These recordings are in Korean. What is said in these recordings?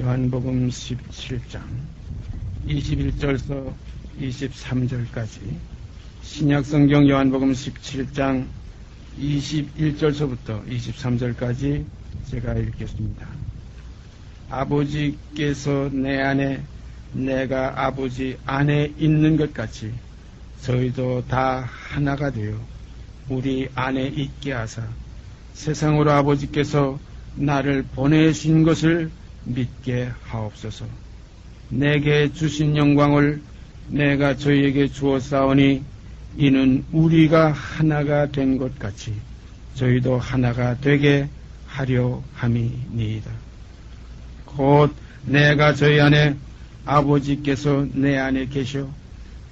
요한복음 17장 21절서 23절까지, 신약성경 요한복음 17장 21절서부터 23절까지 제가 읽겠습니다. 아버지께서 내 안에, 내가 아버지 안에 있는 것 같이 저희도 다 하나가 되어 우리 안에 있게 하사 세상으로 아버지께서 나를 보내신 것을 믿게 하옵소서. 내게 주신 영광을 내가 저희에게 주었사오니 이는 우리가 하나가 된 것 같이 저희도 하나가 되게 하려 함이니이다. 곧 내가 저희 안에, 아버지께서 내 안에 계셔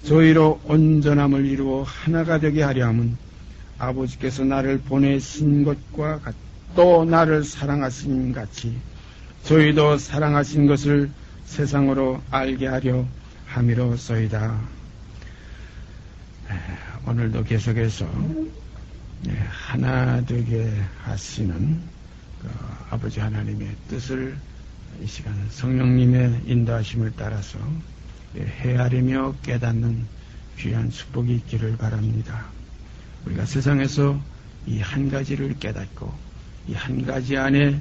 저희로 온전함을 이루어 하나가 되게 하려 함은 아버지께서 나를 보내신 것과 또 나를 사랑하신 같이 저희도 사랑하신 것을 세상으로 알게 하려 함이로소이다. 오늘도 계속해서 하나 되게 하시는 아버지 하나님의 뜻을 이 시간 성령님의 인도하심을 따라서 헤아리며 깨닫는 귀한 축복이 있기를 바랍니다. 우리가 세상에서 이 한 가지를 깨닫고 이 한 가지 안에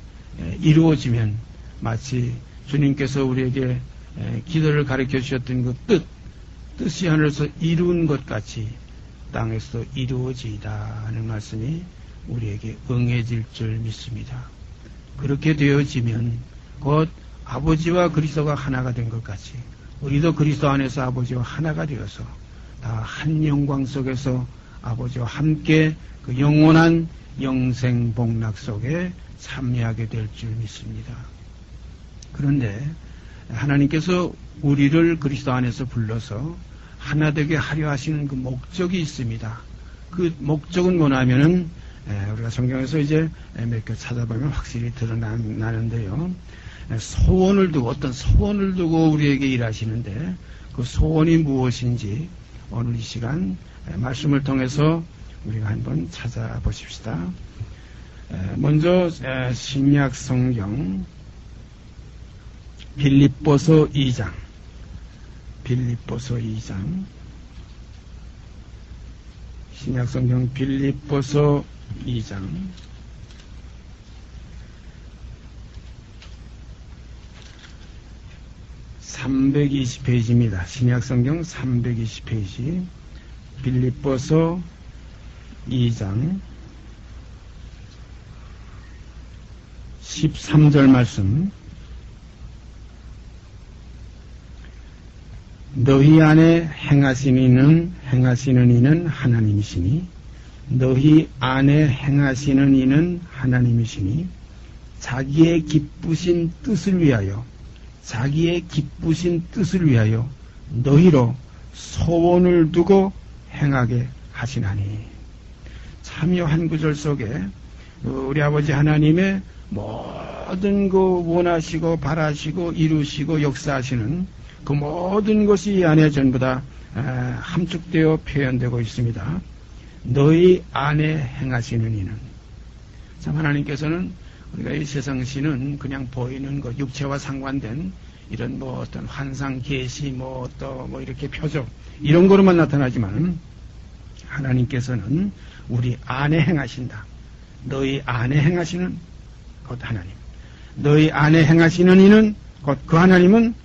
이루어지면 마치 주님께서 우리에게 기도를 가르쳐 주셨던 그 뜻이 하늘에서 이룬 것 같이 땅에서 이루어지이다 하는 말씀이 우리에게 응해질 줄 믿습니다. 그렇게 되어지면 곧 아버지와 그리스도가 하나가 된 것 같이 우리도 그리스도 안에서 아버지와 하나가 되어서 다 한 영광 속에서 아버지와 함께 그 영원한 영생 복락 속에 참여하게 될 줄 믿습니다. 그런데 하나님께서 우리를 그리스도 안에서 불러서 하나 되게 하려 하시는 그 목적이 있습니다. 그 목적은 뭐냐면은 우리가 성경에서 이제 몇 개 찾아보면 확실히 드러나는데요. 소원을 두고, 어떤 소원을 두고 우리에게 일하시는데 그 소원이 무엇인지 오늘 이 시간 말씀을 통해서 우리가 한번 찾아보십시다. 먼저 신약 성경 빌립보서 2장, 신약 성경 빌립보서 2장 320페이지입니다. 신약 성경 320페이지 빌립보서 2장 13절 말씀. 너희 안에 행하시는 이는 하나님이시니, 너희 안에 행하시는 이는 하나님이시니, 자기의 기쁘신 뜻을 위하여 너희로 소원을 두고 행하게 하시나니. 참여 한 구절 속에 우리 아버지 하나님의 모든 그 원하시고 바라시고 이루시고 역사하시는 그 모든 것이 이 안에 전부 다 함축되어 표현되고 있습니다. 너희 안에 행하시는 이는, 참 하나님께서는 우리가 이 세상 시는 그냥 보이는 것, 육체와 상관된 이런 뭐 어떤 환상 계시 또 이렇게 표적 이런 거로만 나타나지만 하나님께서는 우리 안에 행하신다. 너희 안에 행하시는 곧 하나님. 너희 안에 행하시는 이는 곧 그 하나님은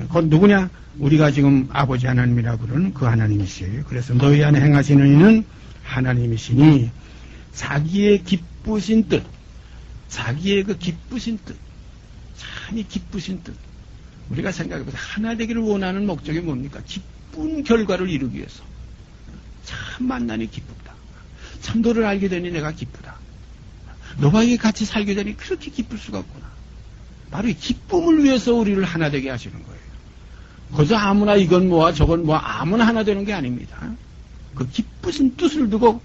곧 누구냐? 우리가 지금 아버지 하나님이라고 부르는 그 하나님이시에요. 그래서 너희 안에 행하시는 이는 하나님이시니 자기의 기쁘신 뜻, 자기의 그 기쁘신 뜻, 참이 기쁘신 뜻. 우리가 생각해보자. 하나 되기를 원하는 목적이 뭡니까? 기쁜 결과를 이루기 위해서. 참 만나니 기쁘다. 참 너를 알게 되니 내가 기쁘다. 너와 같이 살게 되니 그렇게 기쁠 수가 없구나. 바로 이 기쁨을 위해서 우리를 하나 되게 하시는 거예요. 그저 아무나 이건 뭐야 저건 뭐야 아무나 하나 되는 게 아닙니다. 그 기쁘신 뜻을 두고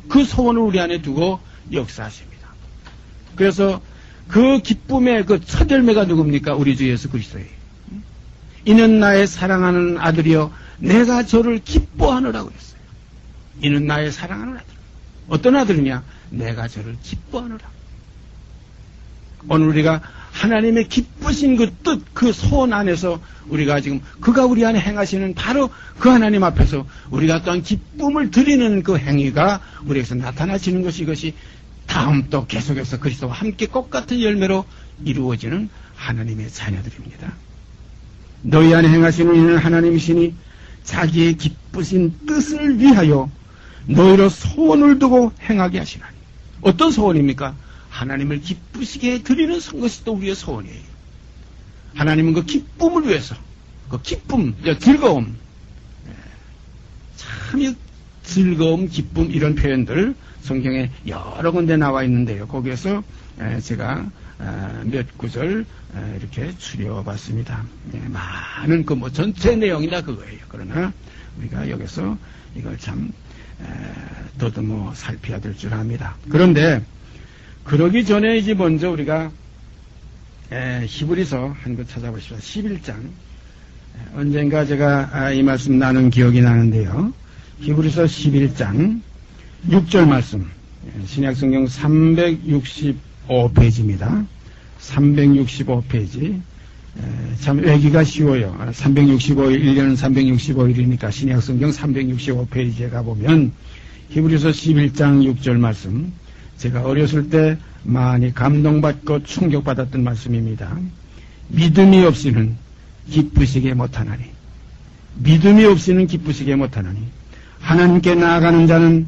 그 소원을 우리 안에 두고 역사하십니다. 그래서 그 기쁨의 그 첫 열매가 누굽니까? 우리 주 예수 그리스도예요. 이는 나의 사랑하는 아들이여 내가 저를 기뻐하느라고 했어요. 이는 나의 사랑하는 아들. 어떤 아들이냐? 내가 저를 기뻐하느라. 오늘 우리가 하나님의 기쁘신 그 뜻, 그 소원 안에서 우리가 지금 그가 우리 안에 행하시는 바로 그 하나님 앞에서 우리가 또한 기쁨을 드리는 그 행위가 우리에게서 나타나지는 것이, 이것이 다음 또 계속해서 그리스도와 함께 꽃같은 열매로 이루어지는 하나님의 자녀들입니다. 너희 안에 행하시는 이는 하나님이시니 자기의 기쁘신 뜻을 위하여 너희로 소원을 두고 행하게 하시나니. 어떤 소원입니까? 하나님을 기쁘시게 드리는 것이 또 우리의 소원이에요. 하나님은 그 기쁨을 위해서, 그 기쁨, 즐거움, 참 즐거움, 기쁨, 이런 표현들 성경에 여러 군데 나와 있는데요. 거기에서 제가 몇 구절 이렇게 추려봤습니다. 많은 그 전체 내용이 다 그거예요. 그러나 우리가 여기서 이걸 참 더듬어 살펴야 될 줄 압니다. 그런데 그러기 전에 이제 먼저 우리가 히브리서 한 거 찾아보십시오. 11장. 언젠가 제가 이 말씀 나눈 기억이 나는데요. 히브리서 11장 6절 말씀. 신약성경 365페이지입니다. 365페이지. 참 외기가 쉬워요. 1년은 365일이니까 신약성경 365페이지에 가보면 히브리서 11장 6절 말씀, 제가 어렸을 때 많이 감동받고 충격받았던 말씀입니다. 믿음이 없이는 기쁘시게 못하나니, 믿음이 없이는 기쁘시게 못하나니 하나님께 나아가는 자는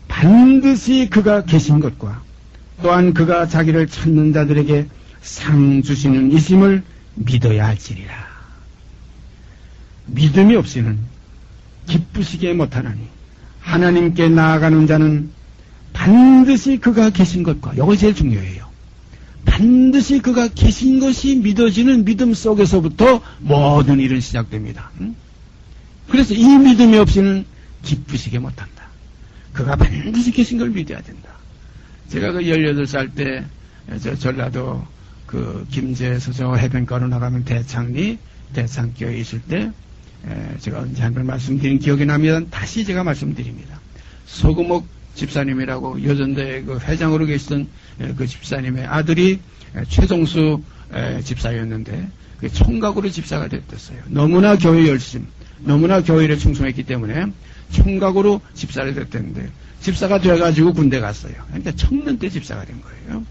반드시 그가 계신 것과 또한 그가 자기를 찾는 자들에게 상 주시는 이심을 믿어야 할지니라. 믿음이 없이는 기쁘시게 못하나니 하나님께 나아가는 자는 반드시 그가 계신 것과, 이것이 제일 중요해요. 반드시 그가 계신 것이 믿어지는 믿음 속에서부터 모든 일은 시작됩니다. 그래서 이 믿음이 없이는 기쁘시게 못한다. 그가 반드시 계신 걸 믿어야 된다. 제가 그 18살 때 전라도 그 김제에서 저 해변가로 나가면 대창교에 있을 때 제가 언제 한 번 말씀드린 기억이 납니다. 다시 제가 말씀드립니다. 소금옥 집사님이라고 여전대 그 회장으로 계시던 그 집사님의 아들이 최종수 집사였는데 그 총각으로 집사가 됐었어요. 너무나 교회 열심, 너무나 교회에 충성했기 때문에 총각으로 집사를 됐는데 집사가 돼가지고 군대 갔어요. 그러니까 청년 때 집사가 된 거예요.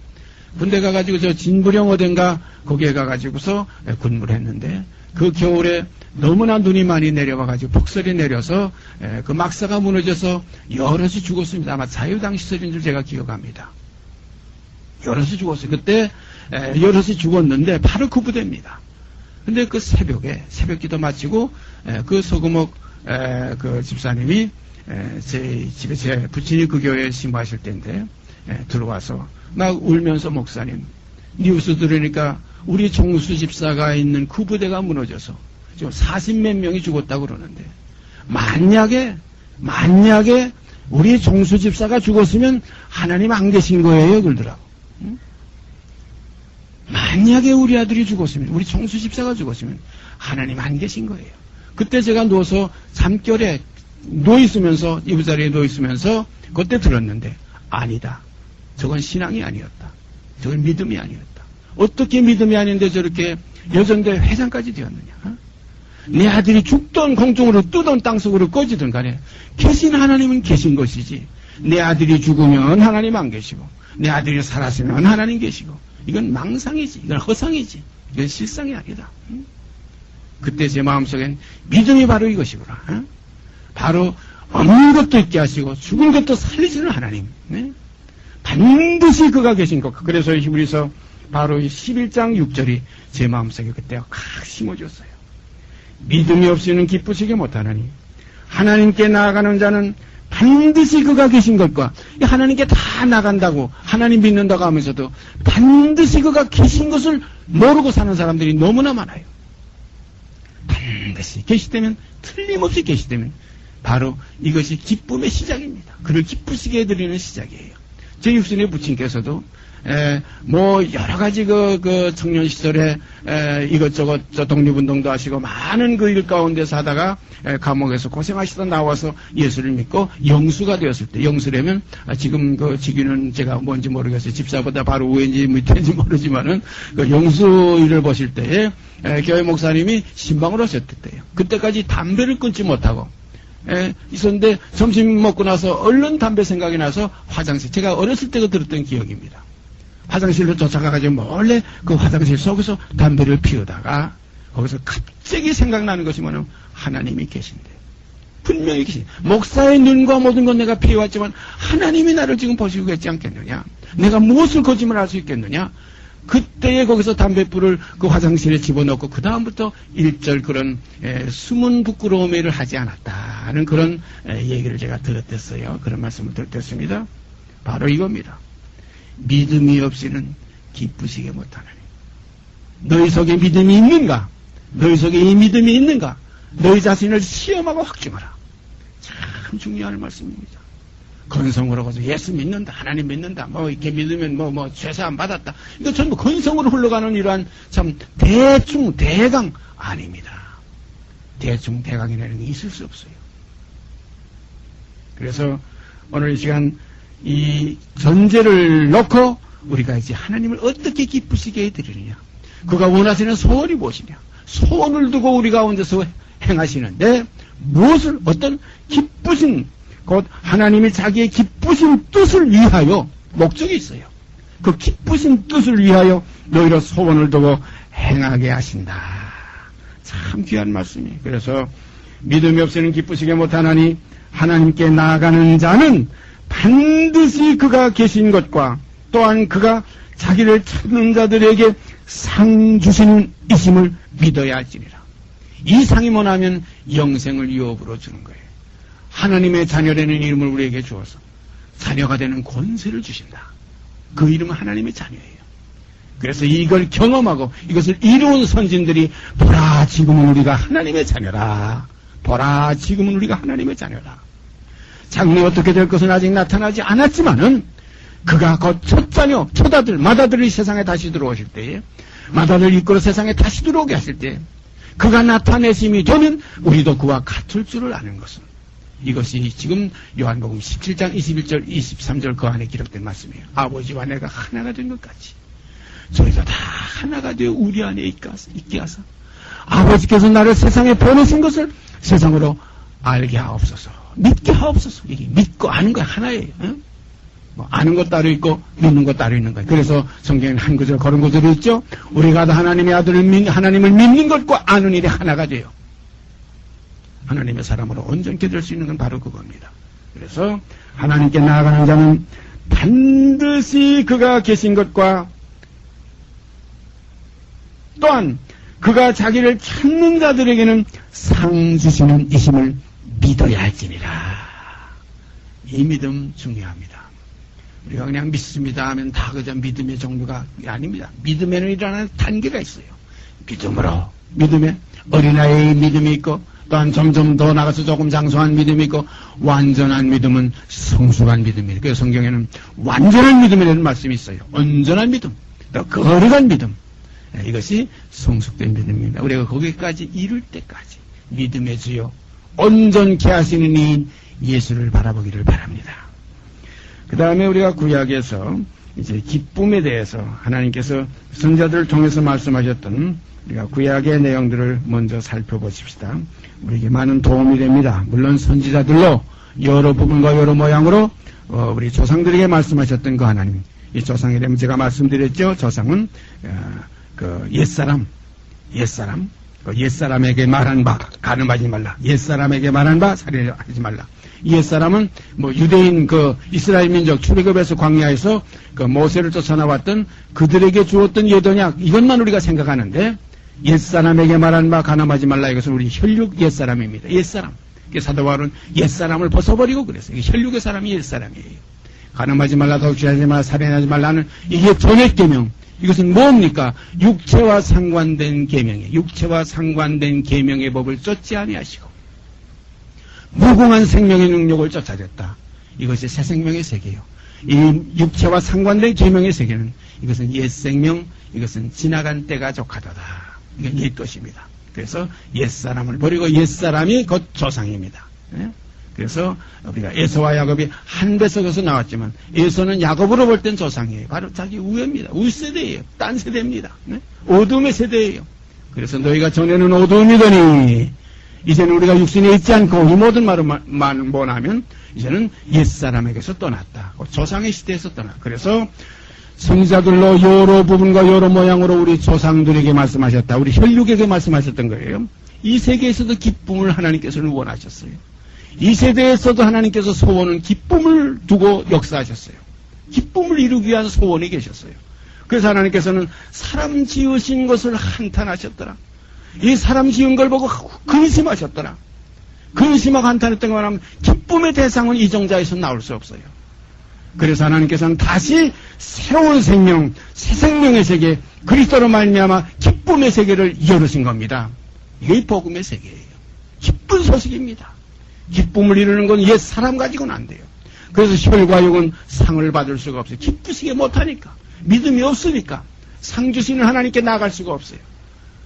군대 가가지고 저 진부령 어딘가 거기에 가가지고서 군무를 했는데 그 겨울에 너무나 눈이 많이 내려와가지고 폭설이 내려서 그 막사가 무너져서 여럿이 죽었습니다. 아마 자유당 시절인 줄 제가 기억합니다. 여럿이 죽었어요. 그때 여럿이 죽었는데 바로 그 부대입니다. 근데 그 새벽에 새벽기도 마치고 그 소금옥 그 집사님이 제 집에 제 부친이 그 교회에 심부하실 때인데 들어와서 막 울면서, 목사님, 뉴스 들으니까 우리 종수 집사가 있는 그 부대가 무너져서 지금 40몇 명이 죽었다고 그러는데 만약에 우리 종수 집사가 죽었으면 하나님 안 계신 거예요, 그러더라고. 응? 만약에 우리 아들이 죽었으면, 우리 종수 집사가 죽었으면 하나님 안 계신 거예요. 그때 제가 누워서 잠결에 누워있으면서, 이부자리에 누워있으면서 그때 들었는데 아니다. 저건 신앙이 아니었다. 저건 믿음이 아니었다. 어떻게 믿음이 아닌데 저렇게 여전대 회장까지 되었느냐. 내 아들이 죽던 공중으로 뜨던 땅속으로 꺼지든 간에 계신 하나님은 계신 것이지, 내 아들이 죽으면 하나님 안 계시고 내 아들이 살았으면 하나님 계시고, 이건 망상이지, 이건 허상이지, 이건 실상이 아니다. 그때 제 마음속엔 믿음이 바로 이것이구나. 바로 없는 것도 있게 하시고 죽은 것도 살리시는 하나님. 네? 반드시 그가 계신 것. 그래서 히브리서 바로 이 11장 6절이 제 마음속에 그때 칵 심어졌어요. 믿음이 없이는 기쁘시게 못하나니 하나님께 나아가는 자는 반드시 그가 계신 것과, 하나님께 다 나간다고, 하나님 믿는다고 하면서도 반드시 그가 계신 것을 모르고 사는 사람들이 너무나 많아요. 반드시 계시다면, 틀림없이 계시다면 바로 이것이 기쁨의 시작입니다. 그를 기쁘시게 해드리는 시작이에요. 제 육신의 부친께서도 뭐 여러 가지 그 청년 시절에 이것저것 독립운동도 하시고 많은 그 일 가운데서 하다가 감옥에서 고생하시다 나와서 예수를 믿고 영수가 되었을 때, 영수라면 지금 그 직위는 제가 뭔지 모르겠어요. 집사보다 바로 위인지 밑인지 모르지만은 그 영수 일을 보실 때에 교회 목사님이 신방을 하셨대요. 그때까지 담배를 끊지 못하고 있었는데 점심 먹고 나서 얼른 담배 생각이 나서 화장실, 제가 어렸을 때 들었던 기억입니다. 화장실로 쫓아가가지고 몰래 그 화장실 속에서 담배를 피우다가 거기서 갑자기 생각나는 것이 뭐냐면 하나님이 계신데, 분명히 계신, 목사의 눈과 모든 건 내가 피해왔지만 하나님이 나를 지금 보시고 계시지 않겠느냐, 내가 무엇을 거짓말할 수 있겠느냐. 그때에 거기서 담뱃불을 그 화장실에 집어넣고 그 다음부터 일절 그런 숨은 부끄러움을 하지 않았다는 그런 얘기를 제가 들었댔어요. 그런 말씀을 들었습니다. 바로 이겁니다. 믿음이 없이는 기쁘시게 못하느니. 너희 속에 믿음이 있는가? 너희 속에 이 믿음이 있는가? 너희 자신을 시험하고 확증하라. 참 중요한 말씀입니다. 건성으로 가서 예수 믿는다, 하나님 믿는다, 뭐 이렇게 믿으면 뭐 죄사함 받았다. 이거 전부 건성으로 흘러가는 이러한 참 대충 대강 아닙니다. 대충 대강이라는 게 있을 수 없어요. 그래서 오늘 이 시간 이 전제를 놓고 우리가 이제 하나님을 어떻게 기쁘시게 해드리느냐, 그가 원하시는 소원이 무엇이냐, 소원을 두고 우리 가운데서 행하시는데 무엇을, 어떤 기쁘신, 곧 하나님이 자기의 기쁘신 뜻을 위하여, 목적이 있어요. 그 기쁘신 뜻을 위하여 너희로 소원을 두고 행하게 하신다. 참 귀한 말씀이에요. 그래서 믿음이 없이는 기쁘시게 못하나니 하나님께 나아가는 자는 반드시 그가 계신 것과 또한 그가 자기를 찾는 자들에게 상 주시는 이심을 믿어야 할지니라. 이 상이 뭐냐면 영생을 유업으로 주는 거예요. 하나님의 자녀라는 이름을 우리에게 주어서 자녀가 되는 권세를 주신다. 그 이름은 하나님의 자녀예요. 그래서 이걸 경험하고 이것을 이루은 선진들이 보라 지금은 우리가 하나님의 자녀라. 보라 지금은 우리가 하나님의 자녀라. 장래 어떻게 될 것은 아직 나타나지 않았지만은 그가 곧 첫 자녀, 첫 아들, 맏아들이 세상에 다시 들어오실 때에, 맏아들 이끌어 세상에 다시 들어오게 하실 때 그가 나타내심이 되면 우리도 그와 같을 줄을 아는 것은, 이것이 지금 요한복음 17장 21절 23절 그 안에 기록된 말씀이에요. 아버지와 내가 하나가 된 것 같이 저희가 다 하나가 되어 우리 안에 있게 하사 아버지께서 나를 세상에 보내신 것을 세상으로 알게 하옵소서, 믿게 하옵소서. 이게 믿고 아는 거 하나예요. 응? 뭐 아는 것 따로 있고 믿는 것 따로 있는 거예요. 그래서 성경에는 한 구절 그런 구절이 있죠. 우리가 다 하나님의 아들을 하나님을 믿는 것과 아는 일이 하나가 돼요. 하나님의 사람으로 온전케 될 수 있는 건 바로 그겁니다. 그래서 하나님께 나아가는 자는 반드시 그가 계신 것과 또한 그가 자기를 찾는 자들에게는 상 주시는 이심을 믿어야 할지니라. 이 믿음 중요합니다. 우리가 그냥 믿습니다 하면 다 그저 믿음의 종류가 아닙니다. 믿음에는 일어나는 단계가 있어요. 믿음으로, 믿음에 어린아이의 믿음이 있고, 또한 점점 더 나가서 조금 장수한 믿음이 있고, 완전한 믿음은 성숙한 믿음이에요. 그래서 성경에는 완전한 믿음이라는 말씀이 있어요. 온전한 믿음, 또 거룩한 믿음. 이것이 성숙된 믿음입니다. 우리가 거기까지 이룰 때까지 믿음의 주요 온전케 하시는 이인 예수를 바라보기를 바랍니다. 그 다음에 우리가 구약에서 이제 기쁨에 대해서 하나님께서 선자들을 통해서 말씀하셨던 우리가 구약의 내용들을 먼저 살펴보십시다. 우리에게 많은 도움이 됩니다. 물론 선지자들로 여러 부분과 여러 모양으로 우리 조상들에게 말씀하셨던 그 하나님, 이 조상에 대한 제가 말씀드렸죠. 조상은 그 옛사람에게 말한 바 간음하지 말라. 옛사람에게 말한 바 살인하지 말라. 옛사람은 뭐 유대인 그 이스라엘 민족 출애굽에서 광야에서 그 모세를 쫓아나왔던 그들에게 주었던 예언약, 이것만 우리가 생각하는데, 옛사람에게 말한 바 간음하지 말라. 이것은 우리 혈육 옛사람입니다. 옛사람. 사도 바울은 옛사람을 벗어버리고 그랬어요. 혈육의 사람이 옛사람이에요. 간음하지 말라, 독실하지 말라, 살인하지 말라는 이게 전액계명. 이것은 뭡니까? 육체와 상관된 계명이에요. 육체와 상관된 계명의 법을 쫓지 아니하시고 무궁한 생명의 능력을 쫓아졌다. 이것이 새 생명의 세계예요. 이 육체와 상관된 계명의 세계는 이것은 옛 생명, 이것은 지나간 때가 족하도다. 이건 옛 것입니다. 그래서 옛사람을 버리고 옛사람이 곧 조상입니다. 그래서 우리가 에서와 야곱이 한 뱃속에서 나왔지만 에서는 야곱으로 볼 땐 조상이에요. 바로 자기 우애입니다. 우세대예요. 딴 세대입니다. 어둠의 세대예요. 그래서 너희가 전에는 어둠이더니 이제는 우리가 육신에 있지 않고 이 모든 말을 뭐냐면 이제는 옛사람에게서 떠났다. 조상의 시대에서 떠났다. 그래서 성자들로 여러 부분과 여러 모양으로 우리 조상들에게 말씀하셨다. 우리 혈육에게 말씀하셨던 거예요. 이 세계에서도 기쁨을 하나님께서는 원하셨어요. 이 세대에서도 하나님께서 소원은 기쁨을 두고 역사하셨어요. 기쁨을 이루기 위한 소원이 계셨어요. 그래서 하나님께서는 사람 지으신 것을 한탄하셨더라. 이 사람 지은 걸 보고 근심하셨더라. 근심하고 한탄했던 거 말하면 기쁨의 대상은 이정자에서 나올 수 없어요. 그래서 하나님께서는 다시 새로운 생명, 새 생명의 세계, 그리스도로 말미암아 기쁨의 세계를 열으신 겁니다. 이게 복음의 세계예요. 기쁜 소식입니다. 기쁨을 이루는 건 옛 사람 가지고는 안 돼요. 그래서 혈과 육은 상을 받을 수가 없어요. 기쁘시게 못하니까. 믿음이 없으니까. 상 주시는 하나님께 나아갈 수가 없어요.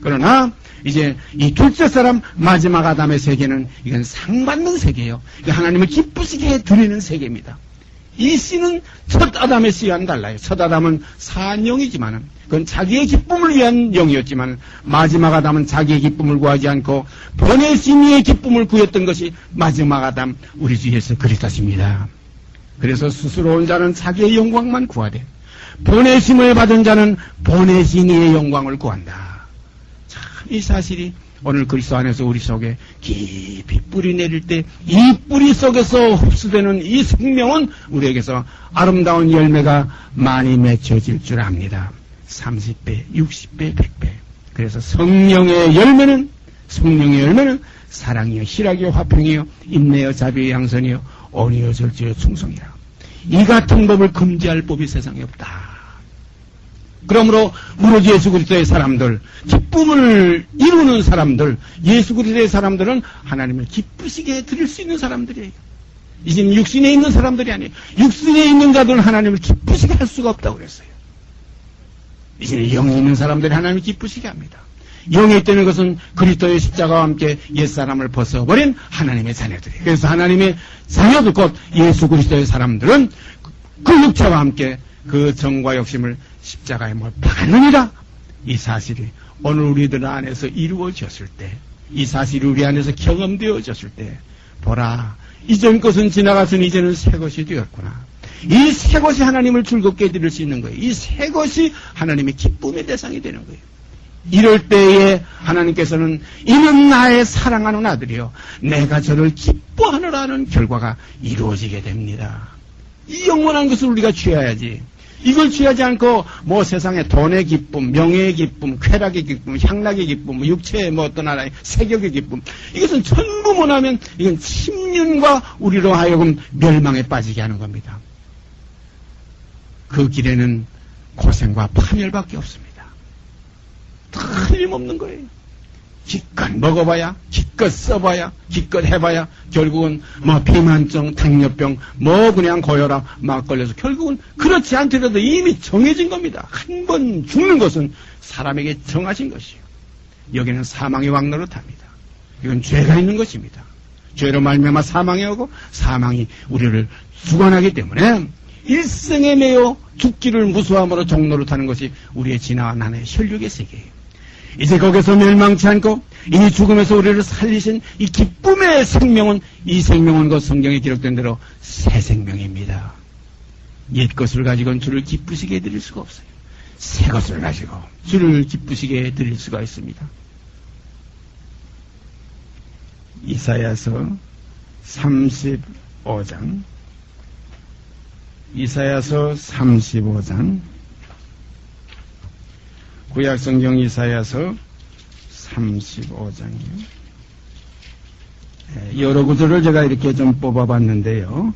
그러나 이제 이 둘째 사람 마지막 아담의 세계는 이건 상 받는 세계예요. 하나님을 기쁘시게 드리는 세계입니다. 이 씨는 첫 아담의 씨와는 달라요. 첫 아담은 산 영이지만은 그건 자기의 기쁨을 위한 영이었지만 마지막 아담은 자기의 기쁨을 구하지 않고 보내심의 기쁨을 구했던 것이 마지막 아담 우리 주 예수 그리스도십니다. 그래서 스스로 온 자는 자기의 영광만 구하되 보내심을 받은 자는 보내신 이의 영광을 구한다. 참 이 사실이 오늘 그리스도 안에서 우리 속에 깊이 뿌리 내릴 때 이 뿌리 속에서 흡수되는 이 생명은 우리에게서 아름다운 열매가 많이 맺혀질 줄 압니다. 30배, 60배, 100배. 그래서 성령의 열매는 사랑이요, 희락이요, 화평이요, 인내요, 자비요, 양선이요, 온유요, 절제요, 충성이라. 이 같은 법을 금지할 법이 세상에 없다. 그러므로 우리 예수 그리스도의 사람들, 기쁨을 이루는 사람들, 예수 그리스도의 사람들은 하나님을 기쁘시게 드릴 수 있는 사람들이에요. 이제 육신에 있는 사람들이 아니에요. 육신에 있는 자들은 하나님을 기쁘시게 할 수가 없다고 그랬어요. 이제 영에 있는 사람들이 하나님을 기쁘시게 합니다. 영에 있다는 것은 그리스도의 십자가와 함께 옛사람을 벗어버린 하나님의 자녀들이에요. 그래서 하나님의 자녀들 곧 예수 그리스도의 사람들은 그 육체와 함께 그 정과 욕심을 십자가에 못 박았느니라. 이 사실이 오늘 우리들 안에서 이루어졌을 때, 이 사실이 우리 안에서 경험되어졌을 때, 보라, 이전 것은 지나갔으니 이제는 새 것이 되었구나. 이 새 것이 하나님을 즐겁게 해드릴 수 있는 거예요. 이 새 것이 하나님의 기쁨의 대상이 되는 거예요. 이럴 때에 하나님께서는 이는 나의 사랑하는 아들이요, 내가 저를 기뻐하느라는 결과가 이루어지게 됩니다. 이 영원한 것을 우리가 취해야지. 이걸 취하지 않고 뭐 세상의 돈의 기쁨, 명예의 기쁨, 쾌락의 기쁨, 향락의 기쁨, 육체의 뭐 어떤 하나의 세격의 기쁨, 이것은 전부 못하면 이건 침륜과 우리로 하여금 멸망에 빠지게 하는 겁니다. 그 길에는 고생과 파멸밖에 없습니다. 틀림없는 거예요. 기껏 먹어봐야, 기껏 써봐야, 기껏 해봐야 결국은 뭐 비만증, 당뇨병, 뭐 그냥 고혈압 막 걸려서 결국은 그렇지 않더라도 이미 정해진 겁니다. 한 번 죽는 것은 사람에게 정하신 것이요. 여기는 사망의 왕노릇합니다. 이건 죄가 있는 것입니다. 죄로 말미암아 사망에 오고 사망이 우리를 주관하기 때문에 일생에 매여 죽기를 무수함으로 종노릇하는 것이 우리의 진화와 난의 혈육의 세계예요. 이제 거기서 멸망치 않고 이 죽음에서 우리를 살리신 이 기쁨의 생명은, 이 생명은 그 성경에 기록된 대로 새 생명입니다. 옛 것을 가지고는 주를 기쁘시게 해드릴 수가 없어요. 새 것을 가지고 주를 기쁘시게 해드릴 수가 있습니다. 이사야서 35장 구약성경 이사야서 35장이요. 여러 구절을 제가 이렇게 좀 뽑아봤는데요.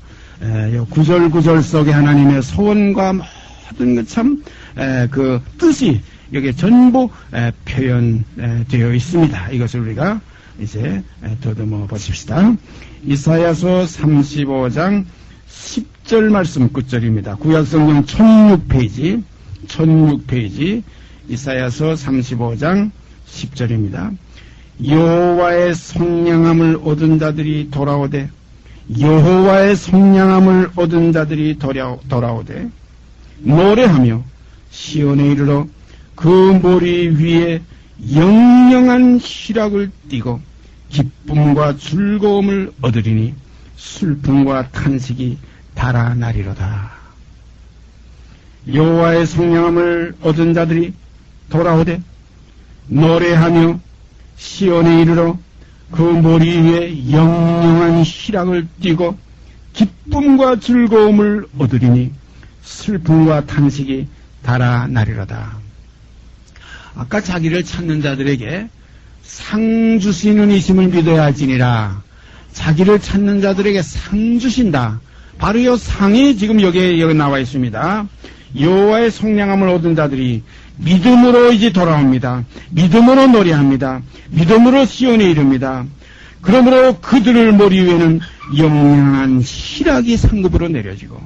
구절 속에 하나님의 소원과 모든 것 참 그 뜻이 여기에 전부 표현되어 있습니다. 이것을 우리가 이제 더듬어 보십시다. 이사야서 35장 10절 말씀 끝절입니다. 구약성경 1006페이지 이사야서 35장 10절입니다. 여호와의 속량함을 얻은 자들이 돌아오되 여호와의 속량함을 얻은 자들이 돌아오되 노래하며 시온에 이르러 그 머리 위에 영영한 희락을 띠고 기쁨과 즐거움을 얻으리니 슬픔과 탄식이 달아나리로다. 여호와의 속량함을 얻은 자들이 돌아오되 노래하며 시온에 이르러 그 머리 위에 영영한 희락을 띠고 기쁨과 즐거움을 얻으리니 슬픔과 탄식이 달아나리로다. 아까 자기를 찾는 자들에게 상 주시는 이심을 믿어야 할지니라. 자기를 찾는 자들에게 상 주신다. 바로 이 상이 지금 여기 나와 있습니다. 여호와의 속량함을 얻은 자들이 믿음으로 이제 돌아옵니다. 믿음으로 노래합니다. 믿음으로 시온에 이릅니다. 그러므로 그들의 머리 위에는 영영한 희락이 상급으로 내려지고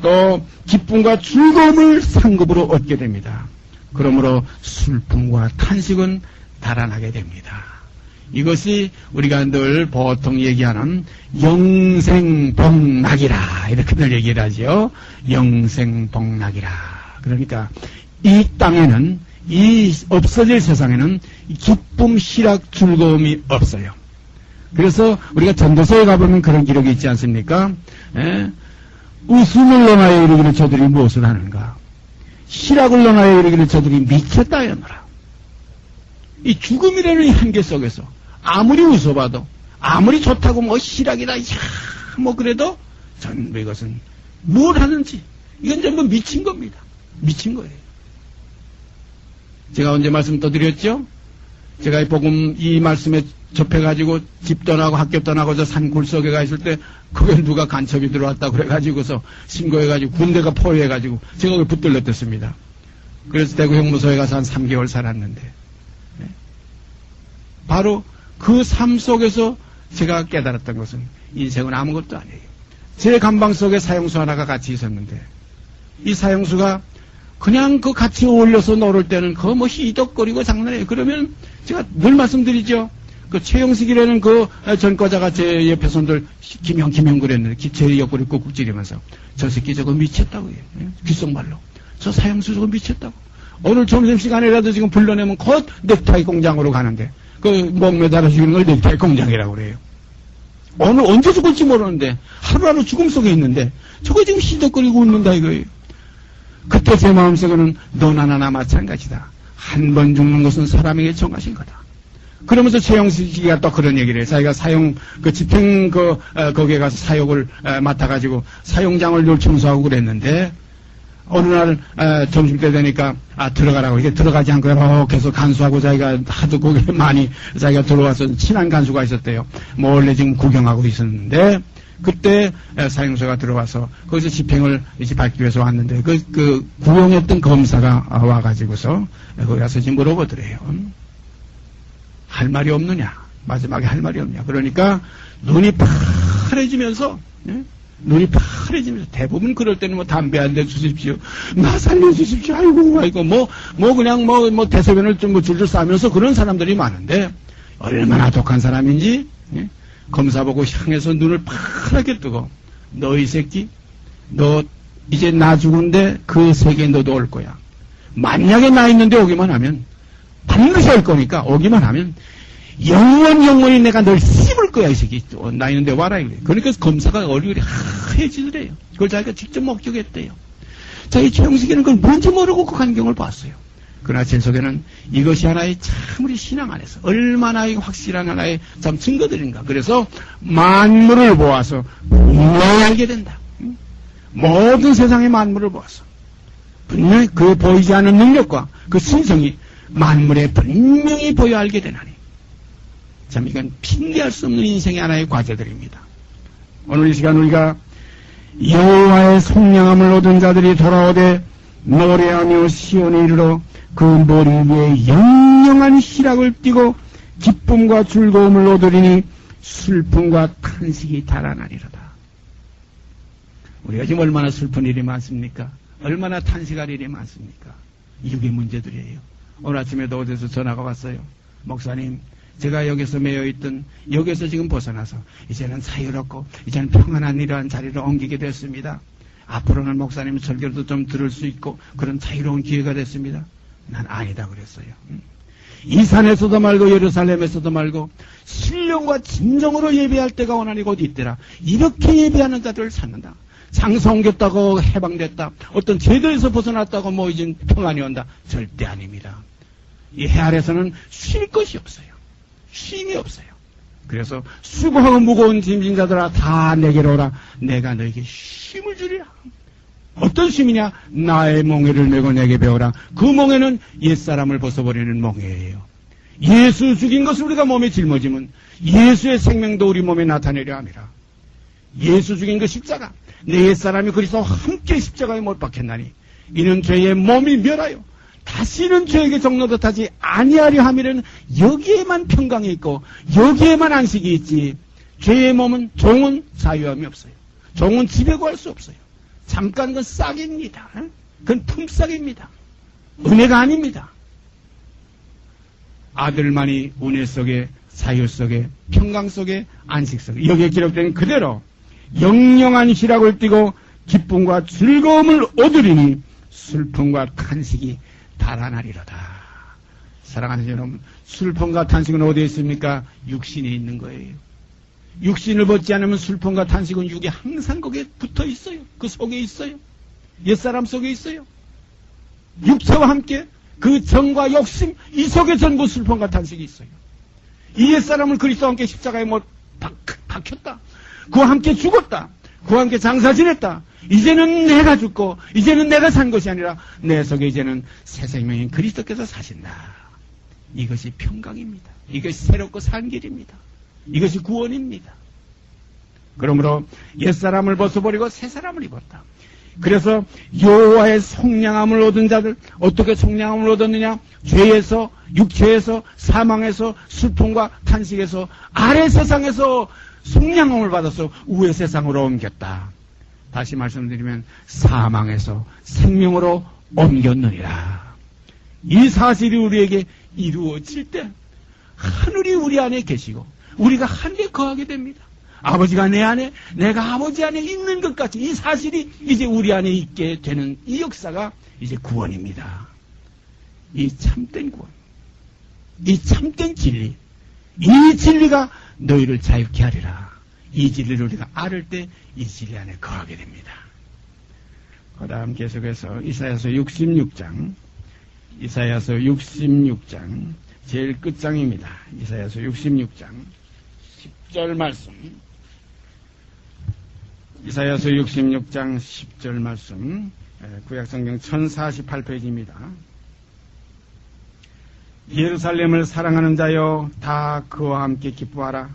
또 기쁨과 즐거움을 상급으로 얻게 됩니다. 그러므로 슬픔과 탄식은 달아나게 됩니다. 이것이 우리가 늘 보통 얘기하는 영생복락이라 이렇게들 얘기를 하죠. 영생복락이라. 그러니까 이 땅에는 이 없어질 세상에는 기쁨, 희락, 즐거움이 없어요. 그래서 우리가 전도서에 가보면 그런 기록이 있지 않습니까? 웃음을 논하여 이르기를 저들이 무엇을 하는가? 희락을 논하여 이르기를 저들이 미쳤다 하노라. 이 죽음이라는 한계 속에서 아무리 웃어봐도 아무리 좋다고 뭐 희락이다 뭐 그래도 전부 이것은 뭘 하는지 이건 전부 미친 겁니다. 미친 거예요. 제가 언제 말씀 또 드렸죠? 제가 이 복음 이 말씀에 접해가지고 집 떠나고 학교 떠나고 저 산 굴속에 가 있을 때 그게 누가 간첩이 들어왔다 그래가지고서 신고해가지고 군대가 포위해가지고 제가 거기 붙들렸댔습니다. 그래서 대구 형무소에 가서 한 3개월 살았는데 바로 그 삶 속에서 제가 깨달았던 것은 인생은 아무것도 아니에요. 제 감방 속에 사형수 하나가 같이 있었는데 이 사형수가 그냥 그 같이 어울려서 놀을 때는 그 뭐 희덕거리고 장난해요. 그러면 제가 늘 말씀드리죠. 그 최영식이라는 그 전과자가 제 옆에 손들 김형 그랬는데 제 옆구리 꾹꾹 찌르면서 저 새끼 저거 미쳤다고 해요. 귓속말로. 저 사형수 저거 미쳤다고. 오늘 점심시간이라도 지금 불러내면 곧 넥타이 공장으로 가는데 그 목매달아 죽이는 걸 넥타이 공장이라고 그래요. 오늘 언제 죽을지 모르는데 하루하루 죽음 속에 있는데 저거 지금 희덕거리고 웃는다 이거예요. 그때 제 마음속에는 너나 나나 마찬가지다. 한 번 죽는 것은 사람에게 정하신 거다. 그러면서 최영식이가 또 그런 얘기를 해요. 자기가 사형, 집행, 거기에 가서 사역을 맡아가지고 사용장을 늘 청소하고 그랬는데, 어느 날, 점심때 되니까, 들어가라고. 이게 들어가지 않고 이렇게 해서 간수하고 자기가 하도 거기에 많이 자기가 들어와서 친한 간수가 있었대요. 몰래 지금 구경하고 있었는데, 그때 사형소가 들어와서 거기서 집행을 이제 밟기 위해서 왔는데, 구용했던 검사가 와가지고서 거기 가서 지금 물어보더래요. 할 말이 없느냐? 마지막에 할 말이 없냐? 그러니까 눈이 파래지면서 대부분 그럴 때는 뭐 담배 한 대 주십시오. 나 살려주십시오. 아이고 그냥 대소변을 좀 줄줄 싸면서 그런 사람들이 많은데 얼마나 독한 사람인지 검사 보고 향해서 눈을 파랗게 뜨고 너 이 새끼 너 이제 나 죽은데 그 세계에 너도 올 거야. 만약에 나 있는데 오기만 하면 반드시 올 거니까 오기만 하면 영원히 내가 널 씹을 거야 이 새끼. 나 있는데 와라 이래. 그러니까 검사가 얼굴이 하얘지더래요. 그걸 자기가 직접 목격했대요. 자, 이 최영식이는 그걸 뭔지 모르고 그 광경을 봤어요. 그러나 제 속에는 이것이 하나의 참 우리 신앙 안에서 얼마나 확실한 하나의 참 증거들인가. 그래서 만물을 보아서 분명히 알게 된다. 모든 세상의 만물을 보아서 분명히 그 보이지 않는 능력과 그 신성이 만물에 분명히 보여 알게 되나니 참 이건 핑계할 수 없는 인생의 하나의 과제들입니다. 오늘 이 시간 우리가 여호와의 속량함을 얻은 자들이 돌아오되 노래하며 시온에 이르러 그 머리 위에 영영한 희락을 띠고 기쁨과 즐거움을 얻으리니 슬픔과 탄식이 달아나리로다. 우리가 지금 얼마나 슬픈 일이 많습니까? 얼마나 탄식할 일이 많습니까? 이게 문제들이에요. 오늘 아침에도 어디서 전화가 왔어요. 목사님, 제가 여기서 매여있던, 여기서 지금 벗어나서 이제는 자유롭고 이제는 평안한 이러한 자리로 옮기게 됐습니다. 앞으로는 목사님 설교도 좀 들을 수 있고 그런 자유로운 기회가 됐습니다. 난 아니다 그랬어요. 이 산에서도 말고 예루살렘에서도 말고 신령과 진정으로 예배할 때가 오나니 곧 이때라. 이렇게 예배하는 자들을 찾는다. 장사 옮겼다고 해방됐다. 어떤 제도에서 벗어났다고 뭐 이제 평안이 온다. 절대 아닙니다. 이 해 아래서는 쉴 것이 없어요. 쉼이 없어요. 그래서 수고하고 무거운 짐진 자들아 다 내게로 오라. 내가 너에게 쉼을 주리라. 어떤 쉼이냐? 나의 멍에를 메고 내게 배우라. 그 멍에는 옛사람을 벗어버리는 멍에예요. 예수 죽인 것을 우리가 몸에 짊어지면 예수의 생명도 우리 몸에 나타내려 함이라. 예수 죽인 그 십자가, 내 옛사람이 그리스도와 함께 십자가에 못 박혔나니 이는 죄의 몸이 멸하여 다시는 죄에게 종노릇하지 아니하려 함이라는 여기에만 평강이 있고 여기에만 안식이 있지. 죄의 몸은, 종은 자유함이 없어요. 종은 집에 구할 수 없어요. 잠깐 그 싹입니다. 그건 품삯입니다. 은혜가 아닙니다. 아들만이 은혜 속에, 자유 속에, 평강 속에, 안식 속에, 여기에 기록된 그대로 영영한 희락을 띠고 기쁨과 즐거움을 얻으리니 슬픔과 탄식이 달아나리로다. 사랑하는 여러분, 슬픔과 탄식은 어디에 있습니까? 육신에 있는 거예요. 육신을 벗지 않으면 슬픔과 탄식은 육에 항상 거기에 붙어 있어요. 그 속에 있어요. 옛사람 속에 있어요. 육체와 함께 그 정과 욕심, 이 속에 전부 슬픔과 탄식이 있어요. 이 옛사람을 그리스도와 함께 십자가에 못 박혔다. 그와 함께 죽었다. 그와 함께 장사 지냈다. 이제는 내가 죽고 이제는 내가 산 것이 아니라 내 속에 이제는 새 생명인 그리스도께서 사신다. 이것이 평강입니다. 이것이 새롭고 산 길입니다. 이것이 구원입니다. 그러므로 옛사람을 벗어버리고 새사람을 입었다. 그래서 여호와의 속량함을 얻은 자들, 어떻게 속량함을 얻었느냐? 죄에서, 육체에서, 사망에서, 슬픔과 탄식에서, 아래 세상에서 속량함을 받아서 우의 세상으로 옮겼다. 다시 말씀드리면 사망에서 생명으로 옮겼느니라. 이 사실이 우리에게 이루어질 때 하늘이 우리 안에 계시고 우리가 하늘에 거하게 됩니다. 아버지가 내 안에, 내가 아버지 안에 있는 것 같이 이 사실이 이제 우리 안에 있게 되는 이 역사가 이제 구원입니다. 이 참된 구원, 이 참된 진리, 이 진리가 너희를 자유케 하리라. 이 진리를 우리가 알을 때 이 진리 안에 거하게 됩니다. 그 다음 계속해서 이사야서 66장, 이사야서 66장 제일 끝장입니다. 이사야서 66장 10절 말씀, 이사야서 66장 10절 말씀, 구약성경 1048페이지입니다. 예루살렘을 사랑하는 자여 다 그와 함께 기뻐하라.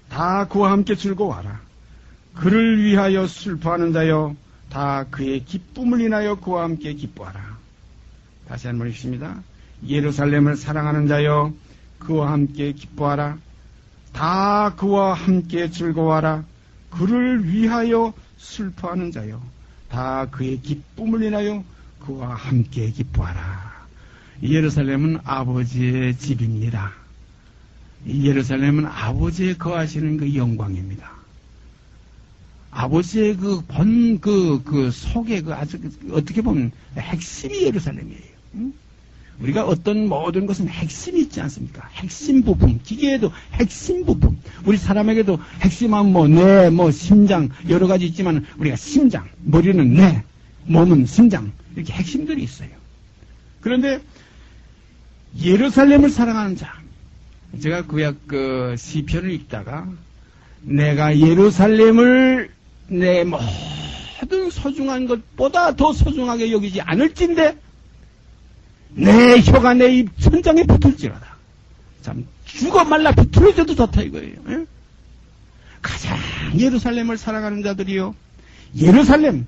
다 그와 함께 즐거워하라. 그를 위하여 슬퍼하는 자여 다 그의 기쁨을 인하여 그와 함께 기뻐하라. 다시 한번 읽습니다. 예루살렘을 사랑하는 자여 그와 함께 기뻐하라. 다 그와 함께 즐거워하라. 그를 위하여 슬퍼하는 자여 다 그의 기쁨을 인하여 그와 함께 기뻐하라. 예루살렘은 아버지의 집입니다. 예루살렘은 아버지의 거하시는 그 영광입니다. 아버지의 그 속에 아주 어떻게 보면 핵심이 예루살렘이에요. 응? 우리가 어떤 모든 것은 핵심이 있지 않습니까? 핵심 부품, 기계에도 핵심 부품. 우리 사람에게도 핵심하면 뇌, 심장, 여러 가지 있지만 우리가 심장, 머리는 뇌, 몸은 심장, 이렇게 핵심들이 있어요. 그런데 예루살렘을 사랑하는 자, 제가 구약 시편을 읽다가 내가 예루살렘을 내 모든 소중한 것보다 더 소중하게 여기지 않을진데 내 혀가 내 입 천장에 붙을지로다. 참 죽어 말라 비틀어져도 좋다 이거예요. 예? 가장 예루살렘을 사랑하는 자들이요, 예루살렘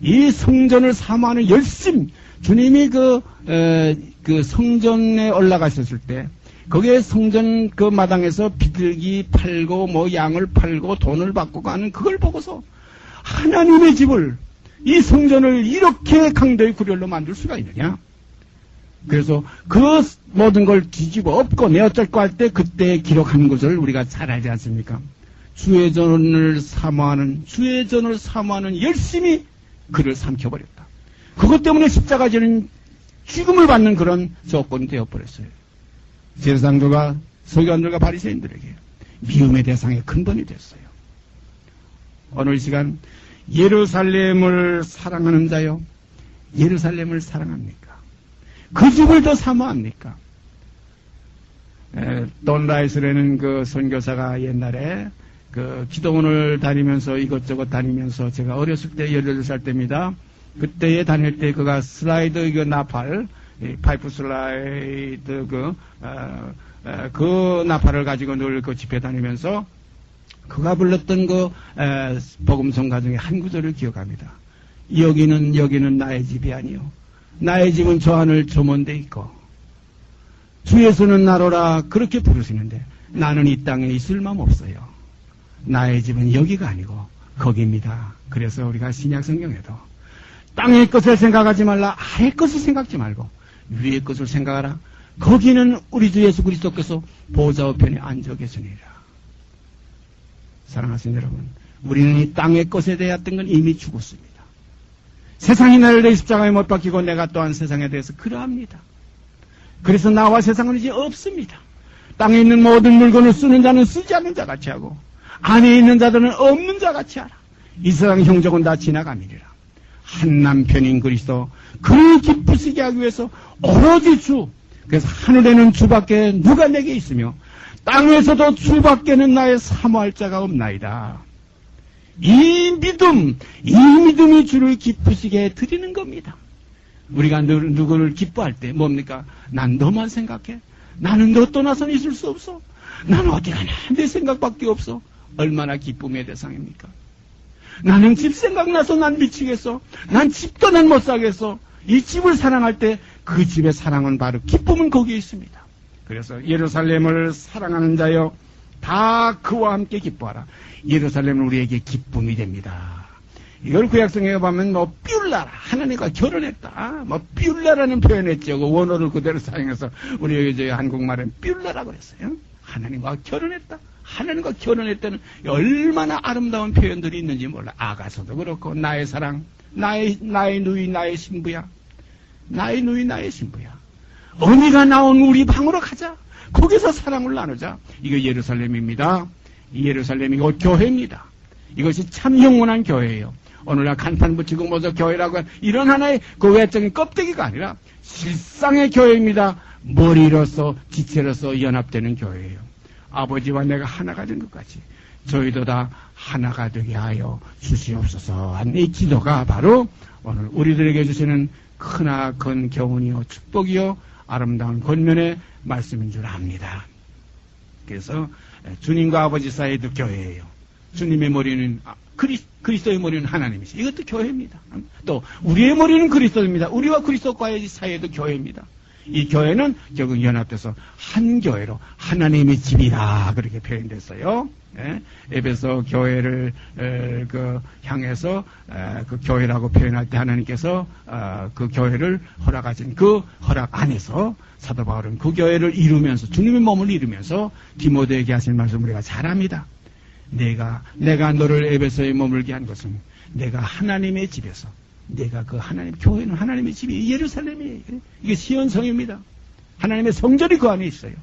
이 성전을 사모하는 열심, 주님이 그 성전에 올라가셨을 때 거기에 성전 그 마당에서 비둘기 팔고 양을 팔고 돈을 받고 가는 그걸 보고서 하나님의 집을, 이 성전을 이렇게 강도의 구렬로 만들 수가 있느냐? 그래서 그 모든 걸 뒤집어 엎고 내 어쩔 거 할 때 그때 기록한 것을 우리가 잘 알지 않습니까? 주의 전을 사모하는 열심히 그를 삼켜버렸다. 그것 때문에 십자가지는 죽음을 받는 그런 조건이 되어버렸어요. 제사장들과 서기관들과 바리새인들에게 미움의 대상의 근본이 됐어요. 오늘 시간 예루살렘을 사랑하는 자요, 예루살렘을 사랑합니까? 그 집을 더 사모합니까? 돈 라이스라는 그 선교사가 옛날에 그 기도원을 다니면서 이것저것 다니면서, 제가 어렸을 때 18살 때입니다. 그때에 다닐 때 그가 슬라이드 그 나팔, 파이프 슬라이드 그 나팔을 가지고 늘 그 집회 다니면서 그가 불렀던 복음성가 중에 한 구절을 기억합니다. 여기는 나의 집이 아니요, 나의 집은 저 하늘 조문돼 있고 주 예수는 나로라, 그렇게 부르시는데 나는 이 땅에 있을 마음 없어요. 나의 집은 여기가 아니고 거기입니다. 그래서 우리가 신약 성경에도 땅의 것을 생각하지 말라, 아래의 것을 생각지 말고 위의 것을 생각하라. 거기는 우리 주 예수 그리스도께서 보좌 우편에 앉아 계시니라. 사랑하시는 여러분, 우리는 이 땅의 것에 대했던 건 이미 죽었습니다. 세상이 나를 내 십자가에 못 박히고 내가 또한 세상에 대해서 그러합니다. 그래서 나와 세상은 이제 없습니다. 땅에 있는 모든 물건을 쓰는 자는 쓰지 않는 자 같이 하고 안에 있는 자들은 없는 자 같이 하라. 이 세상 형적은 다 지나감이니라. 한 남편인 그리스도, 그를 기쁘시게 하기 위해서 오로지 주, 그래서 하늘에는 주밖에 누가 내게 있으며 땅에서도 주밖에는 나의 사모할 자가 없나이다. 이 믿음이 주를 기쁘시게 드리는 겁니다. 우리가 누구를 기뻐할 때 뭡니까? 난 너만 생각해. 나는 너 떠나서는 있을 수 없어. 나는 어디 가나 내 생각밖에 없어. 얼마나 기쁨의 대상입니까? 나는 집 생각나서 난 미치겠어. 난 집도 난 못 사겠어. 이 집을 사랑할 때 그 집의 사랑은 바로, 기쁨은 거기에 있습니다. 그래서 예루살렘을 사랑하는 자여 다 그와 함께 기뻐하라. 예루살렘은 우리에게 기쁨이 됩니다. 이걸 구약성경에 보면 삐울라라, 하나님과 결혼했다, 삐울라라는 표현했죠. 그 원어를 그대로 사용해서 우리 이제 한국말은 삐울라라고 그랬어요. 하나님과 결혼했다. 하나님과 결혼했다는 얼마나 아름다운 표현들이 있는지 몰라. 아가서도 그렇고, 나의 사랑, 나의 누이, 나의 신부야. 나의 누이, 나의 신부야. 어미가 나온 우리 방으로 가자. 거기서 사랑을 나누자. 이거 예루살렘입니다. 이 예루살렘이 곧 교회입니다. 이것이 참 영원한 교회예요. 오늘날 간판 붙이고 교회라고 하는 이런 하나의 그 외적인 껍데기가 아니라 실상의 교회입니다. 머리로서 지체로서 연합되는 교회예요. 아버지와 내가 하나가 된 것 같이 저희도 다 하나가 되게 하여 주시옵소서 하는 이 기도가 바로 오늘 우리들에게 주시는 크나큰 교훈이요 축복이요 아름다운 권면의 말씀인 줄 압니다. 그래서 주님과 아버지 사이도 교회예요. 주님의 머리는 그리스도의 머리는 하나님이시. 이것도 교회입니다. 또 우리의 머리는 그리스도입니다. 우리와 그리스도과의 사이에도 교회입니다. 이 교회는 결국 연합돼서 한 교회로 하나님의 집이다, 그렇게 표현됐어요. 에베소 교회를 향해서 그 교회라고 표현할 때 하나님께서 그 교회를 허락하신 그 허락 안에서 사도 바울은 그 교회를 이루면서 주님의 몸을 이루면서 디모데에게 하신 말씀 우리가 잘 압니다. 내가 너를 에베소에 머물게 한 것은 내가 하나님의 집에서, 내가 그 하나님, 교회는 하나님의 집이 예루살렘이에요. 이게 시온성입니다. 하나님의 성전이 그 안에 있어요.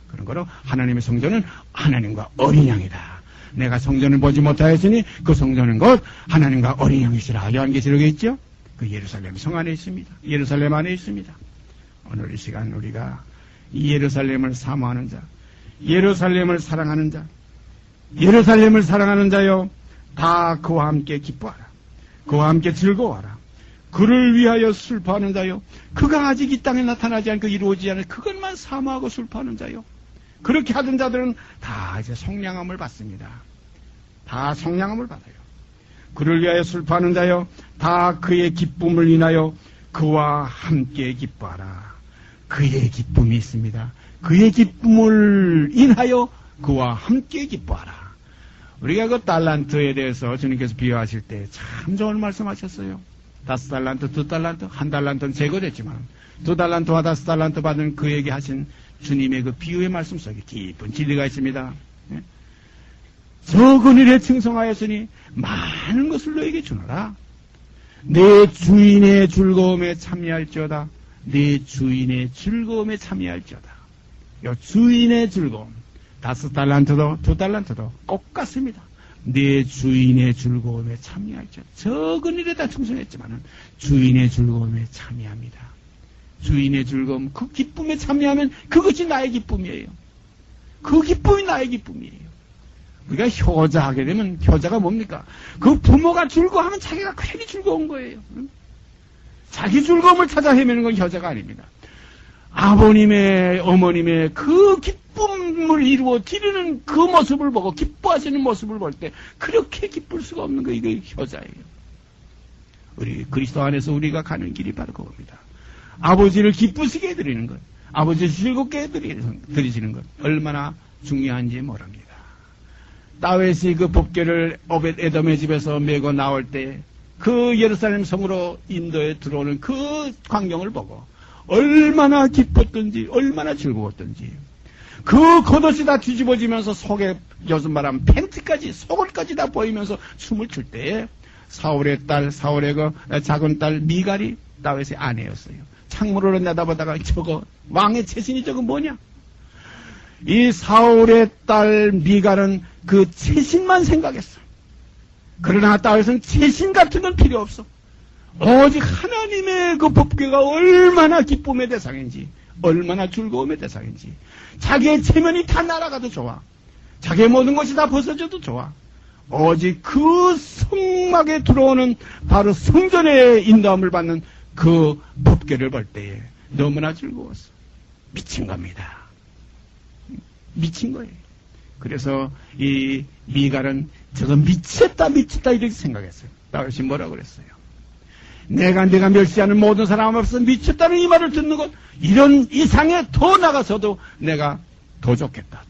그런 거로 하나님의 성전은 하나님과 어린 양이다. 내가 성전을 보지 못하였으니 그 성전은 곧 하나님과 어린 양이시라. 요한계시록에 있죠? 그 예루살렘 성 안에 있습니다. 예루살렘 안에 있습니다. 오늘 이 시간 우리가 이 예루살렘을 사모하는 자, 예루살렘을 사랑하는 자, 예루살렘을 사랑하는 자여 다 그와 함께 기뻐하라. 그와 함께 즐거워하라. 그를 위하여 슬퍼하는 자요, 그가 아직 이 땅에 나타나지 않고 이루어지지 않은 그것만 사모하고 슬퍼하는 자요, 그렇게 하던 자들은 다 이제 성량함을 받습니다. 다 성량함을 받아요. 그를 위하여 슬퍼하는 자요, 다 그의 기쁨을 인하여 그와 함께 기뻐하라. 그의 기쁨이 있습니다. 그의 기쁨을 인하여 그와 함께 기뻐하라. 우리가 그 달란트에 대해서 주님께서 비유하실 때 참 좋은 말씀하셨어요. 5달란트, 2달란트, 1달란트는 제거됐지만 2달란트와 5달란트 받은 그에게 하신 주님의 그 비유의 말씀 속에 깊은 진리가 있습니다. 예? 적은 일에 충성하였으니 많은 것을 너에게 주노라. 내 주인의 즐거움에 참여할지어다. 내 주인의 즐거움에 참여할지어다. 이 주인의 즐거움, 5달란트도 2달란트도 똑같습니다. 내 주인의 즐거움에 참여할지어다. 적은 일에다 충성했지만 주인의 즐거움에 참여합니다. 주인의 즐거움, 그 기쁨에 참여하면 그것이 나의 기쁨이에요. 그 기쁨이 나의 기쁨이에요. 우리가 효자하게 되면 효자가 뭡니까? 그 부모가 즐거워하면 자기가 괜히 즐거운 거예요. 자기 즐거움을 찾아 헤매는 건 효자가 아닙니다. 아버님의, 어머님의 그 기쁨을 이루어 드리는 그 모습을 보고 기뻐하시는 모습을 볼 때 그렇게 기쁠 수가 없는 거, 이게 효자예요. 우리 그리스도 안에서 우리가 가는 길이 바로 그겁니다. 아버지를 기쁘시게 해드리는 것, 아버지를 즐겁게 해드리시는 것, 얼마나 중요한지 모릅니다. 다윗이 그 법궤를 오벳 에돔의 집에서 메고 나올 때 그 예루살렘 성으로 인도에 들어오는 그 광경을 보고 얼마나 기뻤던지, 얼마나 즐거웠던지, 그 겉옷이 다 뒤집어지면서 속에 요즘말하면 팬티까지, 속옷까지 다 보이면서 춤을 출 때에 사울의 딸, 사울의 그 작은 딸 미갈이 다윗의 아내였어요. 창문으로 내다보다가 저거 왕의 채신이 저거 뭐냐? 이 사울의 딸 미갈은 그 채신만 생각했어. 그러나 다윗은 채신 같은 건 필요 없어. 오직 하나님의 그 법궤가 얼마나 기쁨의 대상인지, 얼마나 즐거움의 대상인지, 자기의 체면이 다 날아가도 좋아. 자기의 모든 것이 다 벗어져도 좋아. 오직 그 성막에 들어오는 바로 성전의 인도함을 받는 그 법궤를 볼 때에 너무나 즐거웠어. 미친 겁니다. 미친 거예요. 그래서 이 미갈은 저거 미쳤다 이렇게 생각했어요. 다윗이 뭐라고 그랬어요? 내가 멸시하는 모든 사람 앞에서 미쳤다는 이 말을 듣는 것, 이런 이상에 더 나가서도 내가 더 좋겠다.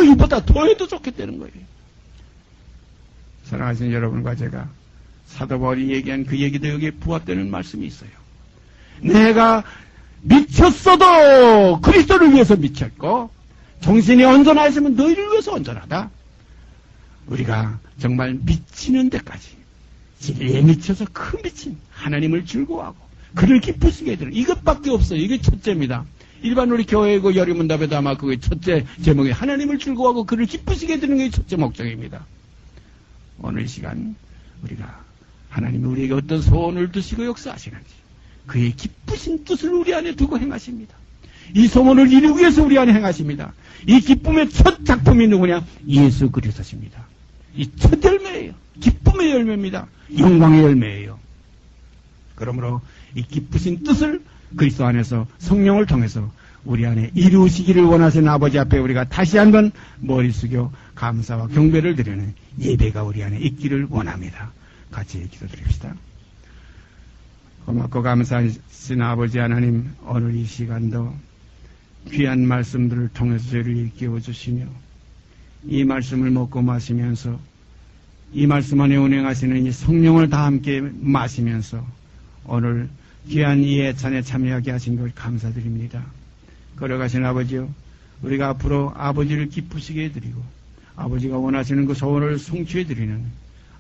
이보다 더 해도 좋겠다는 거예요. 사랑하시는 여러분과 제가 사도 바울이 얘기한 그 얘기도 여기에 부합되는 말씀이 있어요. 내가 미쳤어도 그리스도를 위해서 미쳤고, 정신이 온전하였으면 너희를 위해서 온전하다. 우리가 정말 미치는 데까지, 진리에 미쳐서 큰 미친 하나님을 즐거워하고 그를 기쁘시게 해드리는 이것밖에 없어요. 이게 첫째입니다. 일반 우리 교회고 여리문답에도 아마 그게 첫째 제목이 하나님을 즐거워하고 그를 기쁘시게 해드리는 게 첫째 목적입니다. 오늘 이 시간 우리가 하나님이 우리에게 어떤 소원을 두시고 역사하시는지, 그의 기쁘신 뜻을 우리 안에 두고 행하십니다. 이 소원을 이루기 위해서 우리 안에 행하십니다. 이 기쁨의 첫 작품이 누구냐? 예수 그리스도십니다. 이 첫 열매예요. 기쁨의 열매입니다. 영광의 열매예요. 그러므로 이 기쁘신 뜻을 그리스도 안에서 성령을 통해서 우리 안에 이루시기를 원하시는 아버지 앞에 우리가 다시 한번 머리 숙여 감사와 경배를 드리는 예배가 우리 안에 있기를 원합니다. 같이 기도드립시다. 고맙고 감사하신 아버지 하나님, 오늘 이 시간도 귀한 말씀들을 통해서 저희를 일깨워 주시며, 이 말씀을 먹고 마시면서 이 말씀 안에 운행하시는 이 성령을 다 함께 마시면서 오늘 귀한 이 예찬에 참여하게 하신 걸 감사드립니다. 걸어가신 아버지요, 우리가 앞으로 아버지를 기쁘시게 해드리고 아버지가 원하시는 그 소원을 성취해드리는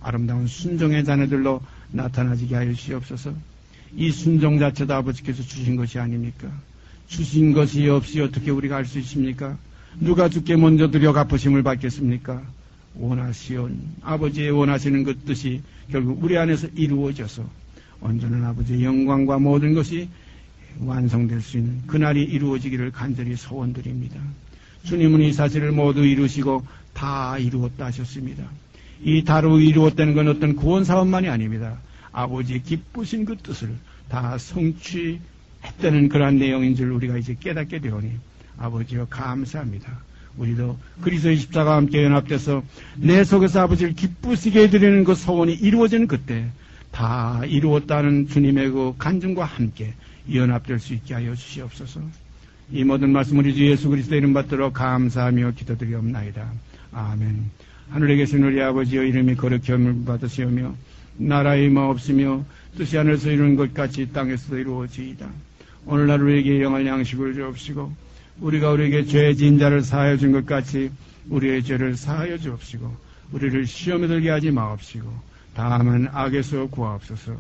아름다운 순종의 자녀들로 나타나지게 하여 주시옵소서. 이 순종 자체도 아버지께서 주신 것이 아닙니까? 주신 것이 없이 어떻게 우리가 할 수 있습니까? 누가 주께 먼저 드려 갚으심을 받겠습니까? 원하시온 아버지의 원하시는 그 뜻이 결국 우리 안에서 이루어져서 온전한 아버지의 영광과 모든 것이 완성될 수 있는 그날이 이루어지기를 간절히 소원드립니다. 주님은 이 사실을 모두 이루시고 다 이루었다 하셨습니다. 이 다로 이루었다는 건 어떤 구원 사업만이 아닙니다. 아버지의 기쁘신 그 뜻을 다 성취했다는 그러한 내용인 줄 우리가 이제 깨닫게 되오니 아버지여 감사합니다. 우리도 그리스도의 십자가와 함께 연합돼서 내 속에서 아버지를 기쁘시게 해드리는 그 소원이 이루어지는 그때 다 이루었다는 주님의 그 간증과 함께 연합될 수 있게 하여 주시옵소서. 이 모든 말씀 우리 주 예수 그리스도의 이름 받들어 감사하며 기도드리옵나이다. 아멘. 하늘에 계신 우리 아버지여 이름이 거룩히 여김을 받으시오며 나라의 마옵시며 뜻이 하늘에서 이루는 것 같이 땅에서도 이루어지이다. 오늘날 우리에게 영할 양식을 주옵시고 우리가 우리에게 죄 지은 자를 사하여 준 것 같이 우리의 죄를 사하여 주옵시고 우리를 시험에 들게 하지 마옵시고 다만 악에서 구하옵소서.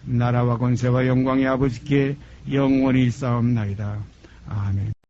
나라와 권세와 영광의 아버지께 영원히 있사옵나이다. 아멘.